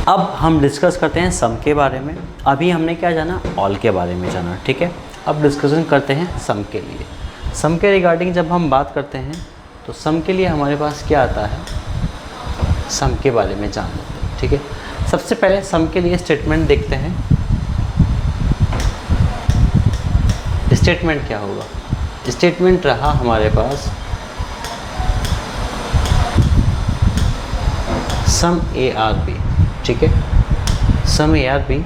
अब हम डिस्कस करते हैं सम के बारे में। अभी हमने क्या जाना, ऑल के बारे में जाना, ठीक है। अब डिस्कशन करते हैं सम के लिए। सम के रिगार्डिंग जब हम बात करते हैं तो सम के लिए हमारे पास क्या आता है, सम के बारे में जान लेते हैं, ठीक है। सबसे पहले सम के लिए स्टेटमेंट देखते हैं। स्टेटमेंट क्या होगा, स्टेटमेंट रहा हमारे पास सम ए आर बी, ठीक है, सम ए आर बी।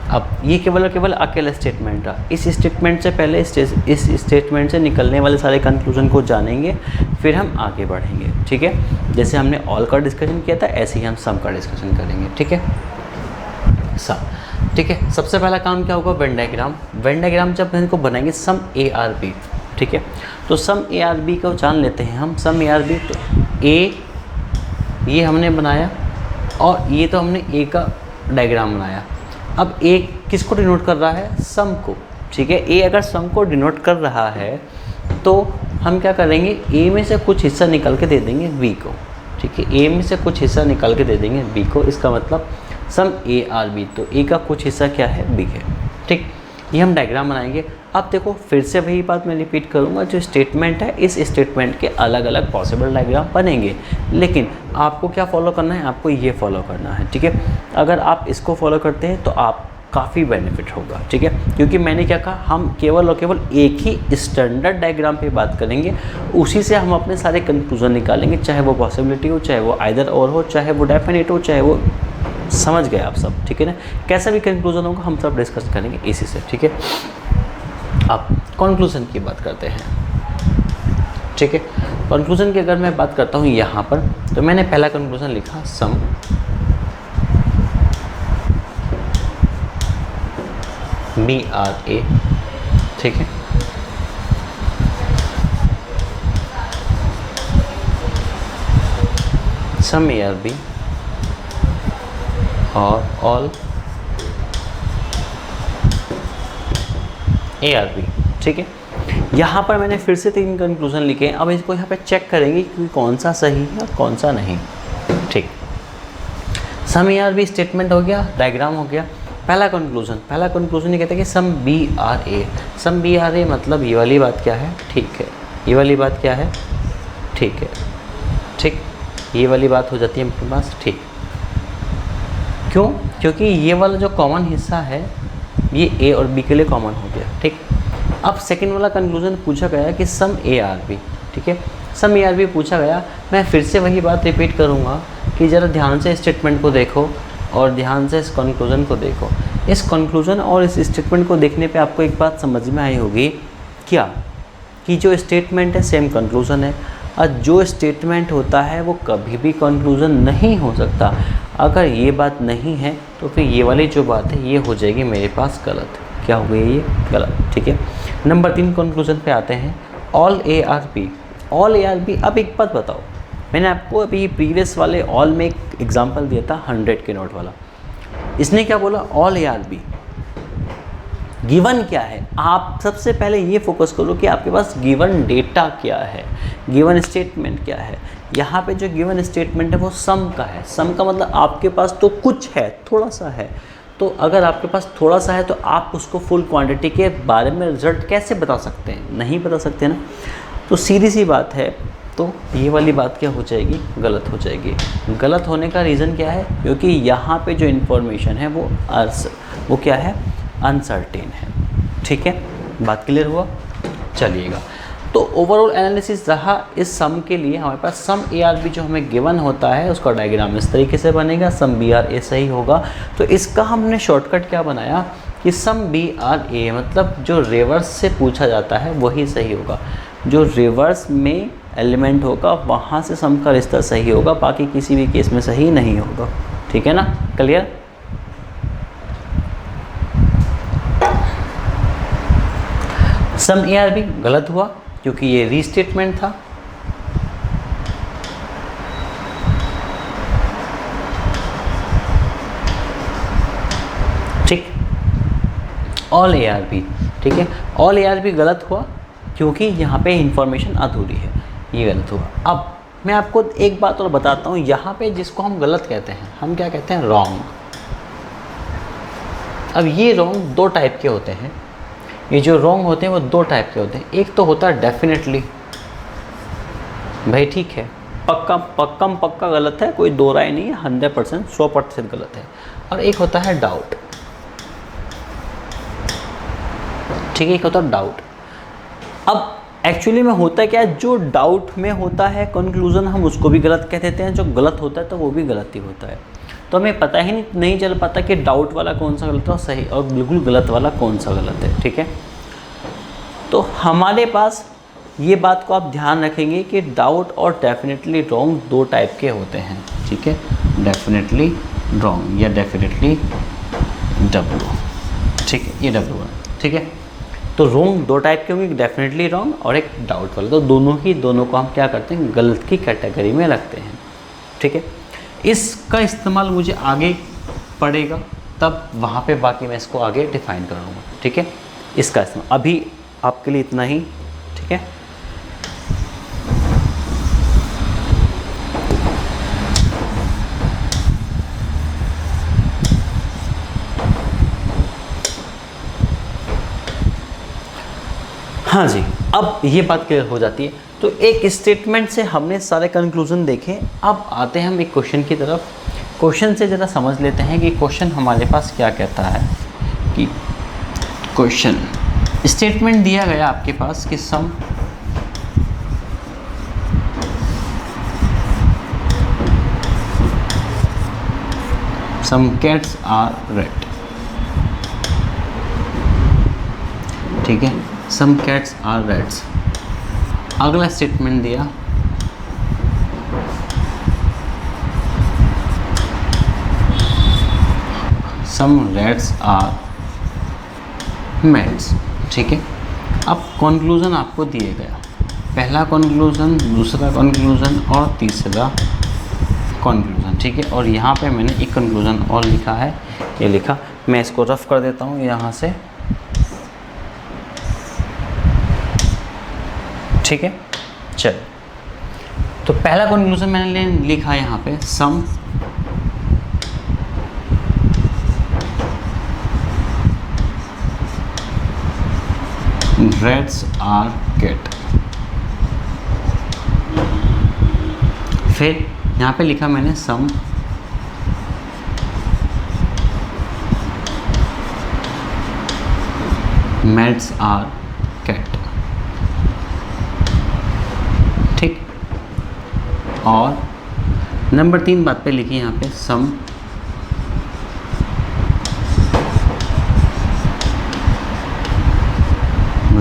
अब ये केवल और केवल अकेला स्टेटमेंट रहा। इस स्टेटमेंट से पहले इस स्टेटमेंट से निकलने वाले सारे कंक्लूजन को जानेंगे, फिर हम आगे बढ़ेंगे, ठीक है। जैसे हमने ऑल का डिस्कशन किया था, ऐसे ही हम सम का डिस्कशन करेंगे, ठीक है। सम, ठीक है। सबसे पहला काम क्या होगा, वेन डायग्राम। वेन डायग्राम जब इनको बनाएंगे सम ए आर बी, ठीक है। तो सम ए आर बी को जान लेते हैं हम। सम ए आर बी, तो ए ये हमने बनाया और ये तो हमने ए का डायग्राम बनाया। अब ए किसको डिनोट कर रहा है, सम को, ठीक है। ए अगर सम को डिनोट कर रहा है तो हम क्या करेंगे, ए में से कुछ हिस्सा निकाल के दे देंगे बी को, ठीक है। ए में से कुछ हिस्सा निकाल के दे देंगे बी को, इसका मतलब सम ए आर बी, तो ए का कुछ हिस्सा क्या है, बी है, ठीक। ये हम डायग्राम बनाएंगे। अब देखो फिर से वही बात मैं रिपीट करूँगा, जो स्टेटमेंट है इस स्टेटमेंट के अलग अलग पॉसिबल डायग्राम बनेंगे, लेकिन आपको क्या फॉलो करना है, आपको ये फॉलो करना है, ठीक है। अगर आप इसको फॉलो करते हैं तो आप काफ़ी बेनिफिट होगा, ठीक है। क्योंकि मैंने क्या कहा, हम केवल और केवल एक ही स्टैंडर्ड डायग्राम पे बात करेंगे, उसी से हम अपने सारे कंक्लूजन निकालेंगे, चाहे वो पॉसिबिलिटी हो, चाहे वो आइदर और हो, चाहे वो डेफिनेट हो, चाहे वो, समझ गए आप सब, ठीक है ना। कैसा भी कंक्लूजन होगा हम सब डिस्कस करेंगे इसी से, ठीक है। अब कंक्लूजन की बात करते हैं, ठीक है। कंक्लूजन की अगर मैं बात करता हूँ यहाँ पर, तो मैंने पहला कंक्लूजन लिखा सम बी आर ए, ठीक है। सम ए आर बी और ऑल ए आर बी, ठीक है। यहाँ पर मैंने फिर से 3 कंक्लूजन लिखे हैं। अब इसको यहाँ पे चेक करेंगे कि कौन सा सही है और कौन सा नहीं, ठीक। सम ए आर बी स्टेटमेंट हो गया, डायग्राम हो गया। पहला कंक्लूजन ये कहते हैं कि some B are A. Some B are A मतलब ये वाली बात क्या है, ठीक है। ये वाली बात क्या है, ठीक है, ठीक। ये वाली बात हो जाती है आपके पास, ठीक। क्यों, क्योंकि ये वाला जो कॉमन हिस्सा है ये ए और बी के लिए कॉमन हो गया, ठीक। अब सेकंड वाला कंक्लूजन पूछा गया कि सम ए आर बी, ठीक है। सम ए आर बी पूछा गया। मैं फिर से वही बात रिपीट करूँगा कि ज़रा ध्यान से स्टेटमेंट को देखो और ध्यान से इस कंक्लूजन को देखो। इस कंक्लूजन और इस स्टेटमेंट को देखने पे आपको एक बात समझ में आई होगी, क्या, कि जो स्टेटमेंट है सेम कंक्लूजन है, और जो स्टेटमेंट होता है वो कभी भी कंक्लूजन नहीं हो सकता। अगर ये बात नहीं है तो फिर ये वाली जो बात है ये हो जाएगी मेरे पास गलत। क्या हो गई ये, गलत, ठीक है। नंबर 3 कंक्लूजन पे आते हैं, all A are B. All A are B, अब एक बात बताओ, मैंने आपको अभी प्रीवियस वाले ऑल में एक एग्जांपल दिया था 100 के नोट वाला। इसने क्या बोला, all A are B. Given क्या है, आप सबसे पहले ये फोकस करो कि आपके पास गिवन डेटा क्या है, गिवन स्टेटमेंट क्या है। यहाँ पे जो गिवन स्टेटमेंट है वो सम का है। सम का मतलब आपके पास तो कुछ है, थोड़ा सा है। तो अगर आपके पास थोड़ा सा है तो आप उसको फुल क्वांटिटी के बारे में रिजल्ट कैसे बता सकते हैं, नहीं बता सकते ना। तो सीधी सी बात है, तो ये वाली बात क्या हो जाएगी, गलत हो जाएगी। गलत होने का रीज़न क्या है, क्योंकि यहाँ पे जो इन्फॉर्मेशन है वो क्या है, अनसर्टेन है, ठीक है। बात क्लियर हुआ, चलिएगा। तो ओवरऑल एनालिसिस रहा इस सम के लिए, हमारे पास सम ए आर बी जो हमें गिवन होता है उसका डायग्राम इस तरीके से बनेगा, सम बी आर ए सही होगा। तो इसका हमने शॉर्टकट क्या बनाया कि सम बी आर ए मतलब जो रिवर्स से पूछा जाता है वही सही होगा, जो रिवर्स में एलिमेंट होगा वहाँ से सम का रिश्ता सही होगा, बाकी किसी भी केस में सही नहीं होगा, ठीक है ना, clear. Some A are B गलत हुआ क्योंकि ये रीस्टेटमेंट था, ठीक। ऑल ए आर बी, ठीक है। ऑल ए आर बी गलत हुआ क्योंकि यहाँ पे इंफॉर्मेशन अधूरी है, ये गलत हुआ। अब मैं आपको एक बात और बताता हूँ, यहाँ पे जिसको हम गलत कहते हैं हम क्या कहते हैं, रॉन्ग, अब ये रॉन्ग दो टाइप के होते हैं, ये जो रॉन्ग होते हैं वो दो टाइप के होते हैं। एक तो होता है डेफिनेटली, भाई ठीक है, पक्का गलत है, कोई दो राय नहीं है, 100% 100% गलत है। और एक होता है डाउट, ठीक है, एक होता है डाउट। अब एक्चुअली में होता है क्या, जो डाउट में होता है कंक्लूज़न हम उसको भी गलत कह देते हैं, जो गलत होता है तो वो भी गलत ही होता है। तो हमें पता ही नहीं चल पाता कि डाउट वाला कौन सा गलत है और सही और बिल्कुल गलत वाला कौन सा गलत है, ठीक है। तो हमारे पास ये बात को आप ध्यान रखेंगे कि डाउट और डेफिनेटली रॉन्ग दो टाइप के होते हैं, ठीक है, डेफिनेटली रॉन्ग या डेफिनेटली डब्ल्यू, ठीक है, ये डब्ल्यू है, ठीक है। तो रॉन्ग दो टाइप के होंगे, डेफिनेटली रॉन्ग और एक डाउट वाला। तो दोनों को हम क्या करते हैं, गलत की कैटेगरी में रखते हैं, ठीक है। इसका इस्तेमाल मुझे आगे पड़ेगा, तब वहाँ पे बाकी मैं इसको आगे डिफाइन करूँगा, ठीक है। इसका इस्तेमाल अभी आपके लिए इतना ही, ठीक है। हाँ जी, अब ये बात क्लियर हो जाती है। तो एक स्टेटमेंट से हमने सारे कंक्लूजन देखे, अब आते हैं हम एक क्वेश्चन की तरफ। क्वेश्चन से ज़रा समझ लेते हैं कि क्वेश्चन हमारे पास क्या कहता है। कि क्वेश्चन स्टेटमेंट दिया गया आपके पास कि some cats are red, ठीक है, some cats are rats। अगला स्टेटमेंट दिया some rats are mats, ठीक है। अब कंक्लूजन आपको दिए गया, पहला कंक्लूजन, दूसरा कंक्लूजन और तीसरा कंक्लूजन, ठीक है। और यहाँ पे मैंने एक कंक्लूजन और लिखा है, ये लिखा, मैं इसको रफ कर देता हूँ यहाँ से, ठीक है। चल, तो पहला कंक्लूजन मैंने लिखा यहाँ पे, सम rats are cat। फिर यहाँ पे लिखा मैंने सम mats are cat, ठीक। और नंबर 3 बात पे लिखी यहाँ पे सम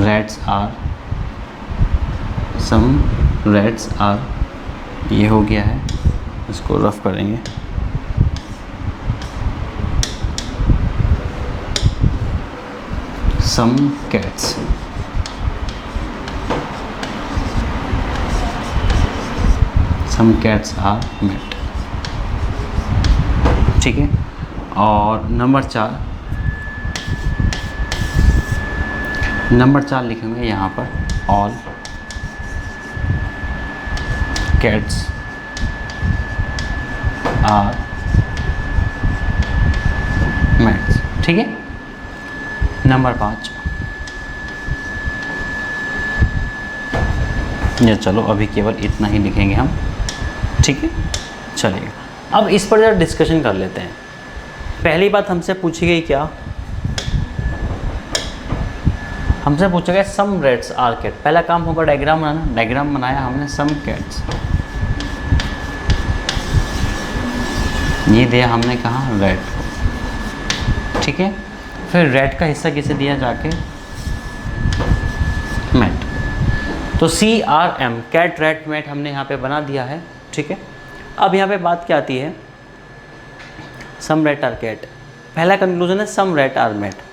rats are, some rats are, ये हो गया है, इसको रफ करेंगे। some cats, some cats are mad, ठीक है। और नंबर 4 लिखेंगे यहाँ पर, ऑल कैट्स आर मैट्स, ठीक है। नंबर 5, या चलो अभी केवल इतना ही लिखेंगे हम, ठीक है, चलिए। अब इस पर जरा डिस्कशन कर लेते हैं। पहली बात हमसे पूछी गई क्या, हमसे पूछा गया सम रेट्स आर कैट। पहला काम होगा डायग्राम बनाना, डायग्राम बनाया हमने, सम कैट्स, ये दिया हमने कहाँ, रेट को, ठीक है। फिर रेट का हिस्सा किसे दिया, जाके मैट। तो CRM, कैट रेट मैट, हमने यहाँ पे बना दिया है, ठीक है। अब यहाँ पे बात क्या आती है, सम रेट आर कैट, पहला कंक्लूजन है सम रेट आर मैट।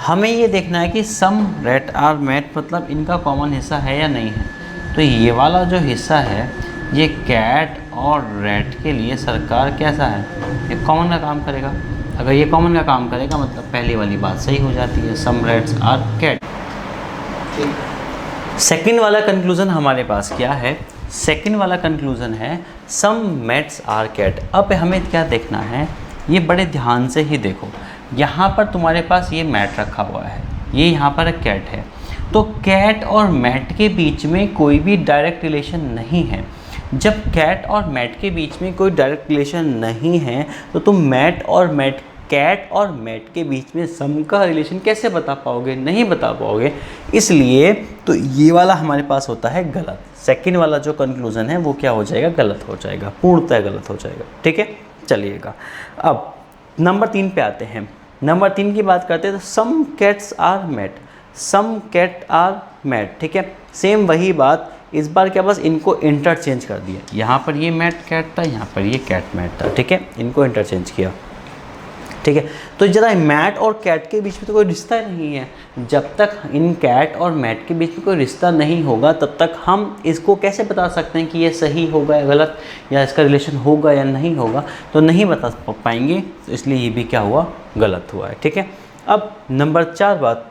हमें ये देखना है कि सम रेट आर मैट मतलब इनका कॉमन हिस्सा है या नहीं है। तो ये वाला जो हिस्सा है, ये कैट और रेट के लिए सरकार कैसा है, ये कॉमन का काम करेगा। अगर ये कॉमन का काम करेगा मतलब पहली वाली बात सही हो जाती है, सम रेट्स आर कैट। सेकंड वाला कंक्लूजन हमारे पास क्या है, सेकंड वाला कंक्लूजन है सम मैट्स आर कैट। अब हमें क्या देखना है, ये बड़े ध्यान से ही देखो। यहाँ पर तुम्हारे पास ये मैट रखा हुआ है, ये यहाँ पर एक कैट है, तो कैट और मैट के बीच में कोई भी डायरेक्ट रिलेशन नहीं है। जब कैट और मैट के बीच में कोई डायरेक्ट रिलेशन नहीं है तो तुम कैट और मैट के बीच में सम का रिलेशन कैसे बता पाओगे? नहीं बता पाओगे। इसलिए तो ये वाला हमारे पास होता है गलत। सेकंड वाला जो कंक्लूजन है वो क्या हो जाएगा? गलत हो जाएगा, पूर्णतः गलत हो जाएगा। ठीक है, चलिएगा अब नंबर 3 पे आते हैं। नंबर 3 की बात करते हैं तो some cats are mat, some cat are mat. ठीक है, सेम वही बात, इस बार क्या बस इनको इंटरचेंज कर दिया। यहाँ पर ये मैट कैट था, यहाँ पर ये कैट मैट था। ठीक है, इनको इंटरचेंज किया। ठीक है, तो ज़रा मैट और कैट के बीच में तो कोई रिश्ता नहीं है। जब तक इन कैट और मैट के बीच में कोई रिश्ता नहीं होगा तब तक हम इसको कैसे बता सकते हैं कि ये सही होगा या गलत, या इसका रिलेशन होगा या नहीं होगा? तो नहीं बता पाएंगे, तो इसलिए ये भी क्या हुआ? गलत हुआ है। ठीक है, अब नंबर 4 बात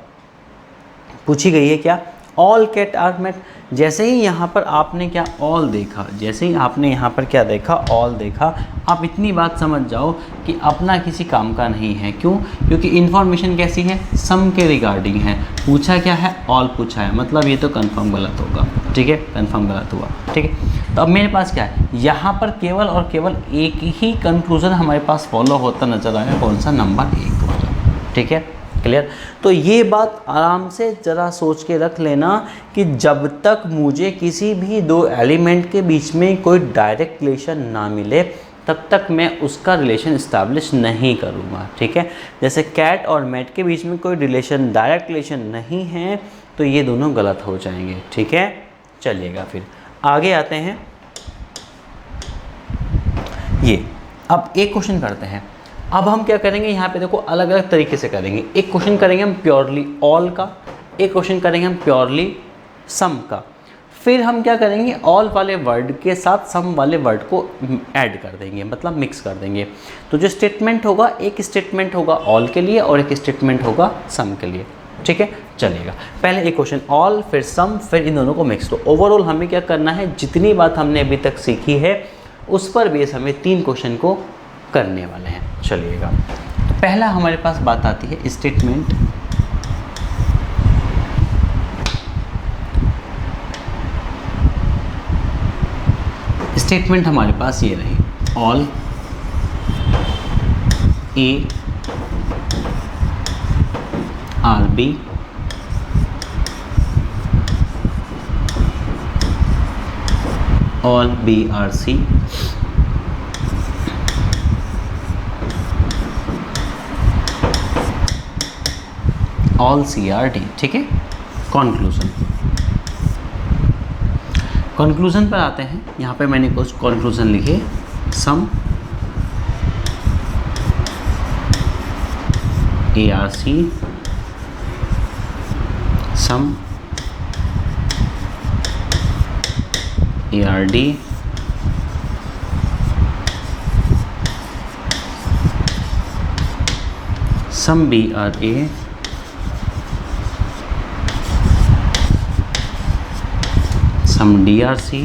पूछी गई है क्या? All cat are mat. जैसे ही यहाँ पर आपने क्या ऑल देखा, जैसे ही आपने यहाँ पर क्या देखा? ऑल देखा, आप इतनी बात समझ जाओ कि अपना किसी काम का नहीं है। क्यों? क्योंकि इन्फॉर्मेशन कैसी है? सम के रिगार्डिंग है। पूछा क्या है? ऑल पूछा है, मतलब ये तो कंफर्म गलत होगा। ठीक है, कंफर्म गलत हुआ। ठीक है, तो अब मेरे पास क्या है? यहाँ पर केवल और केवल एक ही कंक्लूजन हमारे पास फॉलो होता नजर आया, कौन सा? नंबर 1 वाला। ठीक है, क्लियर? तो ये बात आराम से ज़रा सोच के रख लेना कि जब तक मुझे किसी भी दो एलिमेंट के बीच में कोई डायरेक्ट रिलेशन ना मिले तब तक मैं उसका रिलेशन इस्टेब्लिश नहीं करूँगा। ठीक है, जैसे कैट और मैट के बीच में कोई रिलेशन, डायरेक्ट रिलेशन नहीं है, तो ये दोनों गलत हो जाएंगे। ठीक है, चलिएगा फिर आगे आते हैं। ये अब एक क्वेश्चन करते हैं। अब हम क्या करेंगे? यहाँ पे देखो अलग अलग तरीके से करेंगे। एक क्वेश्चन करेंगे हम प्योरली ऑल का, एक क्वेश्चन करेंगे हम प्योरली सम का। फिर हम क्या करेंगे? ऑल वाले वर्ड के साथ सम वाले वर्ड को ऐड कर देंगे, मतलब मिक्स कर देंगे। तो जो स्टेटमेंट होगा, एक स्टेटमेंट होगा ऑल के लिए और एक स्टेटमेंट होगा सम के लिए। ठीक है, चलेगा। पहले एक क्वेश्चन ऑल, फिर सम, फिर इन दोनों को मिक्स। तो ओवरऑल हमें क्या करना है? जितनी बात हमने अभी तक सीखी है उस पर बेस हमें 3 क्वेश्चन को करने वाले हैं। चलिएगा, तो पहला हमारे पास बात आती है स्टेटमेंट। स्टेटमेंट हमारे पास ये रही, all A are B all B are C all C are D. ठीक है, कॉन्क्लूज़न। कॉन्क्लूज़न पर आते हैं। यहाँ पे मैंने कुछ कॉन्क्लूज़न लिखे। Some A are C, some A are D, some B are A, some D are C,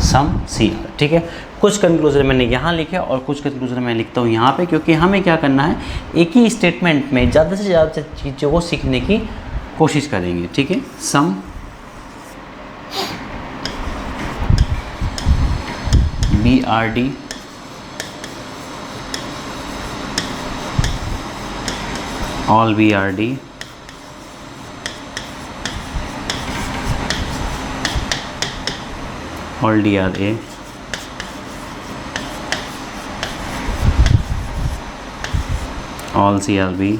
some C are. ठीक है, कुछ कंक्लूजन मैंने यहाँ लिखे और कुछ कंक्लूजन मैं लिखता हूँ यहाँ पे, क्योंकि हमें क्या करना है? एक ही स्टेटमेंट में ज़्यादा से ज़्यादा चीज़ों को सीखने की कोशिश करेंगे। ठीक है, some B are D, all B are D, all D are A, all C are B,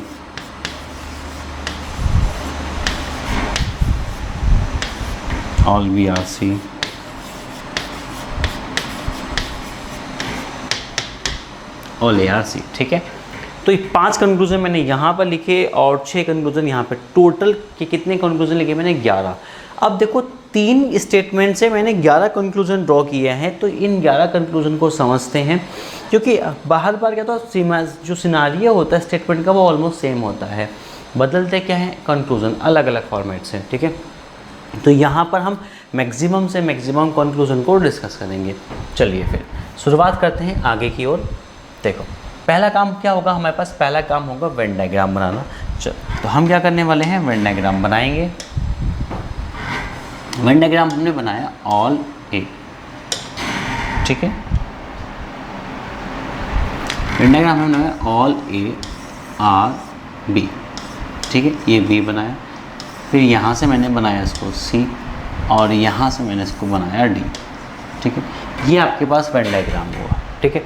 all B are C, all A are C. ठीक है, तो ये 5 कंक्लूजन मैंने यहाँ पर लिखे और 6 कंक्लूजन यहाँ पर। टोटल के कितने कंक्लूजन लिखे मैंने? 11। अब देखो 3 स्टेटमेंट से मैंने 11 कंक्लूजन ड्रॉ किए हैं, तो इन 11 कंक्लूजन को समझते हैं। क्योंकि बार बार क्या तो जो सिनारियो होता है स्टेटमेंट का वो ऑलमोस्ट सेम होता है, बदलते क्या है? कंक्लूजन अलग अलग फॉर्मेट से। ठीक है, तो यहाँ पर हम मैक्सिमम से मैक्सिमम कंक्लूजन को डिस्कस करेंगे। चलिए फिर शुरुआत करते हैं आगे की ओर। देखो पहला काम क्या होगा हमारे पास, पहला काम होगा वेन डायग्राम बनाना। चलो तो हम क्या करने वाले हैं, वेन डायग्राम बनाएंगे। वेन डायग्राम हमने बनाया ऑल ए, ठीक है। वेन डायग्राम हमने बनाया ऑल ए आर बी, ठीक है। ये बी बनाया, फिर यहाँ से मैंने बनाया इसको सी, और यहाँ से मैंने इसको बनाया डी, ठीक है। ये आपके पास वेन डायग्राम हुआ, ठीक है।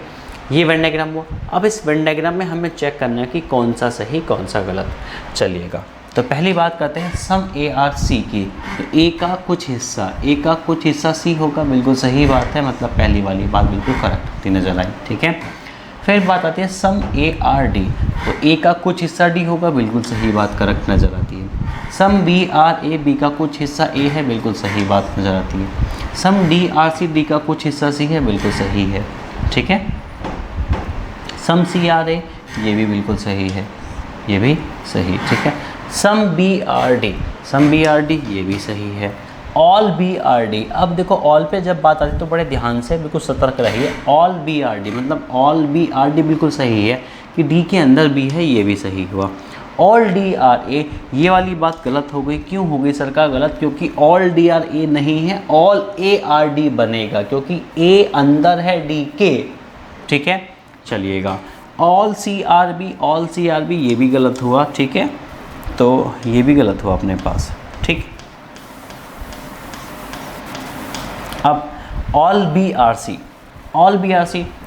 ये वेन डायग्राम हुआ। अब इस वेन डायग्राम में हमें चेक करना है कि कौन सा सही कौन सा गलत चलिएगा। तो पहली बात करते हैं सम ए आर सी की। तो ए का कुछ हिस्सा सी होगा, बिल्कुल सही बात है, मतलब पहली वाली बात बिल्कुल करेक्ट होती नजर आई, ठीक है। फिर बात आती है सम ए आर डी। तो ए का कुछ हिस्सा डी होगा, बिल्कुल सही बात करेक्ट नज़र आती है। Some B are A, B का कुछ हिस्सा ए है, बिल्कुल सही बात नज़र आती है। सम डी आर सी, डी का कुछ हिस्सा सी है, बिल्कुल सही है, ठीक है। सम सी आर ए, ये भी बिल्कुल सही है, ये भी सही, ठीक है। सम बी आर डी, ये भी सही है। ऑल बी आर डी, अब देखो ऑल पे जब बात आती है तो बड़े ध्यान से बिल्कुल सतर्क रहिए। ऑल बी आर डी मतलब ऑल बी आर डी बिल्कुल सही है कि डी के अंदर बी है, ये भी सही हुआ। ऑल डी आर ए, ये वाली बात गलत हो गई। क्यों हो गई सरकार गलत? क्योंकि ऑल डी आर ए नहीं है, ऑल ए आर डी बनेगा, क्योंकि ए अंदर है डी के, ठीक है। चलिएगा ऑल सी आर बी, ये भी गलत हुआ, ठीक है। तो ये भी गलत हुआ अपने पास, ठीक। अब ऑल बी आर सी,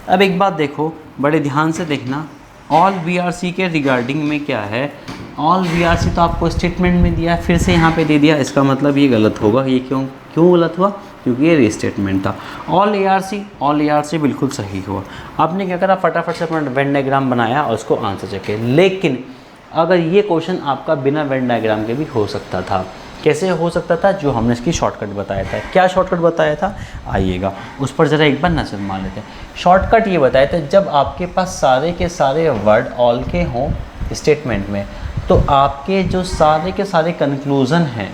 अब एक बात देखो, बड़े ध्यान से देखना। ऑल बी आर सी के रिगार्डिंग में क्या है, ऑल बी आर सी तो आपको स्टेटमेंट में दिया है, फिर से यहाँ पे दे दिया, इसका मतलब ये गलत होगा। ये क्यों गलत हुआ? क्योंकि ये रीस्टेटमेंट था। ऑल ए आर सी बिल्कुल सही हुआ। आपने क्या करा, फटाफट से अपना वेन डायग्राम बनाया और उसको आंसर चेक किया। लेकिन अगर ये क्वेश्चन आपका बिना वेन डायग्राम के भी हो सकता था। कैसे हो सकता था? जो हमने इसकी शॉर्टकट बताया था। क्या शॉर्टकट बताया था? आइएगा उस पर ज़रा एक बार नज़र मार लेते हैं। शॉर्टकट ये बताया था, जब आपके पास सारे के सारे वर्ड ऑल के हों स्टेटमेंट में, तो आपके जो सारे के सारे कंक्लूज़न हैं,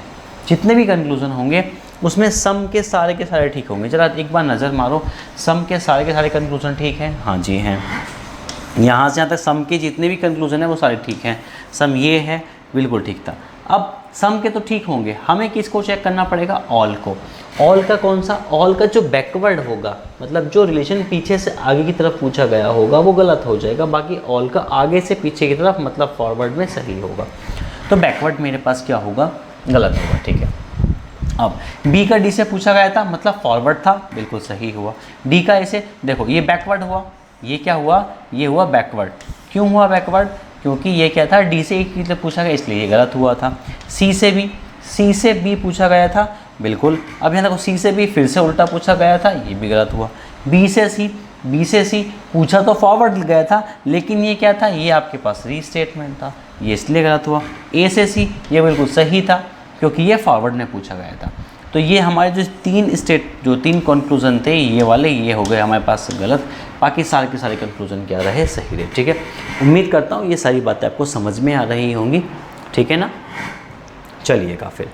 जितने भी कंक्लूज़न होंगे उसमें सम के सारे ठीक होंगे। ज़रा एक बार नज़र मारो, सम के सारे कंक्लूज़न ठीक हैं? हाँ जी हैं। यहाँ से यहाँ तक सम के जितने भी कंक्लूज़न हैं वो सारे ठीक हैं। सम ये है, बिल्कुल ठीक था। अब सम के तो ठीक होंगे, हमें किसको चेक करना पड़ेगा? ऑल को। ऑल का कौन सा? ऑल का जो बैकवर्ड होगा, मतलब जो रिलेशन पीछे से आगे की तरफ पूछा गया होगा वो गलत हो जाएगा। बाकी ऑल का आगे से पीछे की तरफ मतलब फॉरवर्ड में सही होगा। तो बैकवर्ड मेरे पास क्या होगा? गलत होगा, ठीक है। अब बी का डी से पूछा गया था, मतलब फॉरवर्ड था, बिल्कुल सही हुआ। डी का ऐसे देखो, ये बैकवर्ड हुआ, ये क्या हुआ? ये हुआ बैकवर्ड। क्यों हुआ बैकवर्ड? क्योंकि ये क्या था, डी से एक मतलब पूछा गया, इसलिए ये गलत हुआ था। सी से बी पूछा गया था, बिल्कुल। अब यहाँ देखो, सी से बी फिर से उल्टा पूछा गया था, ये भी गलत हुआ। बी से सी पूछा तो फॉरवर्ड गया था, लेकिन ये क्या था? ये आपके पास रीस्टेटमेंट था, ये इसलिए गलत हुआ। ए से सी, ये बिल्कुल सही था क्योंकि ये फॉरवर्ड में पूछा गया था। तो ये हमारे जो तीन कंक्लूजन थे, ये वाले ये हो गए हमारे पास गलत। बाकी सारे के सारे कंक्लूजन क्या रहे? सही रहे, ठीक है। उम्मीद करता हूँ ये सारी बातें आपको समझ में आ रही होंगी, ठीक है ना। चलिएगा फिर